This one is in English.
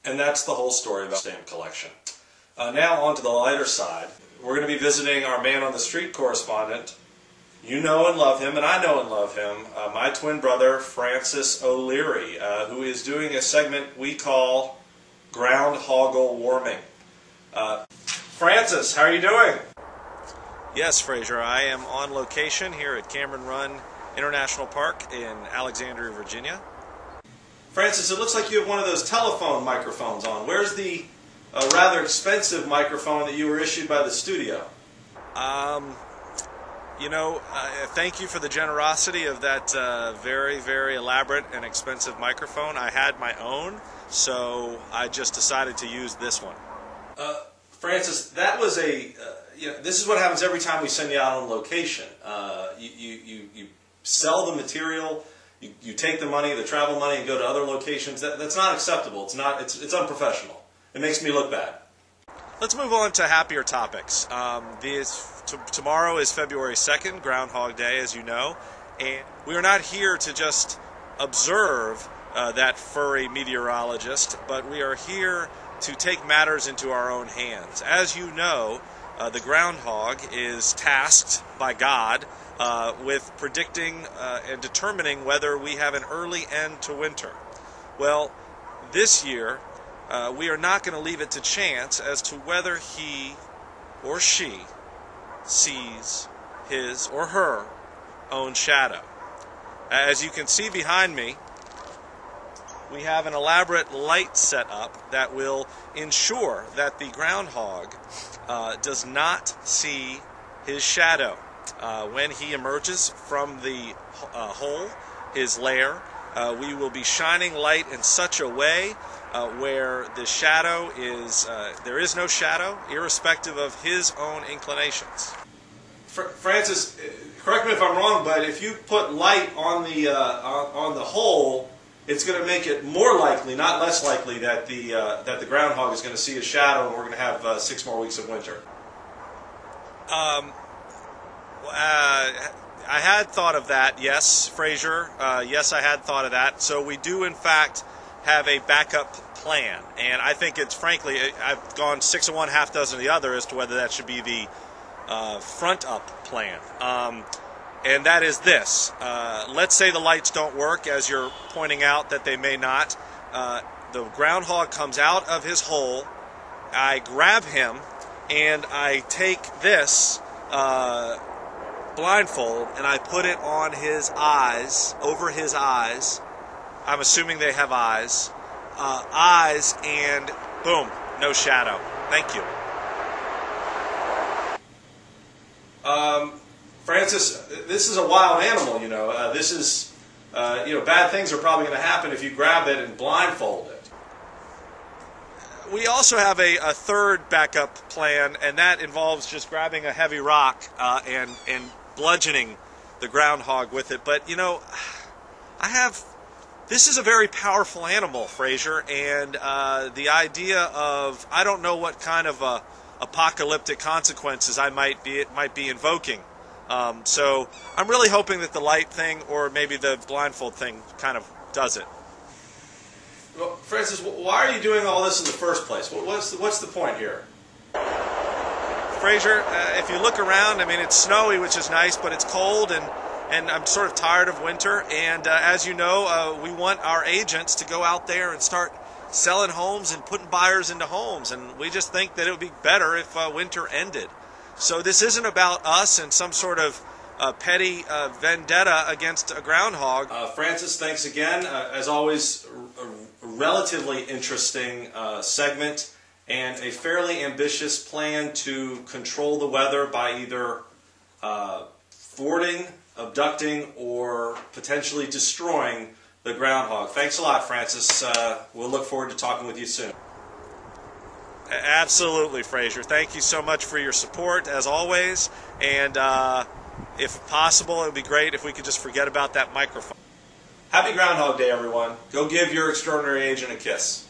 And that's the whole story about stamp collection. Now on to the lighter side. We're going to be visiting our man on the street correspondent. You know and love him, and I know and love him. My twin brother, Francis O'Leary, who is doing a segment we call GroundHog Warming. Francis, how are you doing? Yes, Fraser, I am on location here at Cameron Run International Park in Alexandria, Virginia. Francis, it looks like you have one of those telephone microphones on. Where's the rather expensive microphone that you were issued by the studio? Thank you for the generosity of that very, very elaborate and expensive microphone. I had my own, so I just decided to use this one. Francis, that was this is what happens every time we send you out on location. You sell the material, you take the money, the travel money, and go to other locations. That's not acceptable. It's unprofessional. It makes me look bad. Let's move on to happier topics. Tomorrow is February 2nd, Groundhog Day, as you know, and we are not here to just observe that furry meteorologist, but we are here to take matters into our own hands. As you know, the groundhog is tasked by God with predicting and determining whether we have an early end to winter. Well, this year, we are not going to leave it to chance as to whether he or she sees his or her own shadow. As you can see behind me, we have an elaborate light set up that will ensure that the groundhog does not see his shadow. When he emerges from the hole, his lair, we will be shining light in such a way where the shadow is, there is no shadow, irrespective of his own inclinations. Francis, correct me if I'm wrong, but if you put light on the hole, it's going to make it more likely, not less likely, that the groundhog is going to see a shadow, and we're going to have 6 more weeks of winter. I had thought of that, yes, Fraser. Yes, I had thought of that. So we do, in fact, have a backup plan. And I think it's, frankly, I've gone 6 of one, half dozen of the other as to whether that should be the front-up plan. And that is this. Let's say the lights don't work, as you're pointing out that they may not. The groundhog comes out of his hole. I grab him, and I take this blindfold, and I put it on his eyes, over his eyes. I'm assuming they have eyes. Eyes, and boom, no shadow. Thank you. Francis, this is a wild animal, you know. This is, bad things are probably going to happen if you grab it and blindfold it. We also have a third backup plan, and that involves just grabbing a heavy rock and bludgeoning the groundhog with it. But, this is a very powerful animal, Fraser, and the idea of, I don't know what kind of apocalyptic consequences it might be invoking. So I'm really hoping that the light thing, or maybe the blindfold thing, kind of does it. Well, Francis, why are you doing all this in the first place? What's the point here? Fraser, if you look around, I mean, it's snowy, which is nice, but it's cold, and I'm sort of tired of winter. And as you know, we want our agents to go out there and start selling homes and putting buyers into homes. And we just think that it would be better if winter ended. So this isn't about us and some sort of petty vendetta against a groundhog. Francis, thanks again. As always, a relatively interesting segment and a fairly ambitious plan to control the weather by either thwarting, abducting, or potentially destroying the groundhog. Thanks a lot, Francis. We'll look forward to talking with you soon. Absolutely, Fraser. Thank you so much for your support, as always. And if possible, it would be great if we could just forget about that microphone. Happy Groundhog Day, everyone. Go give your extraordinary agent a kiss.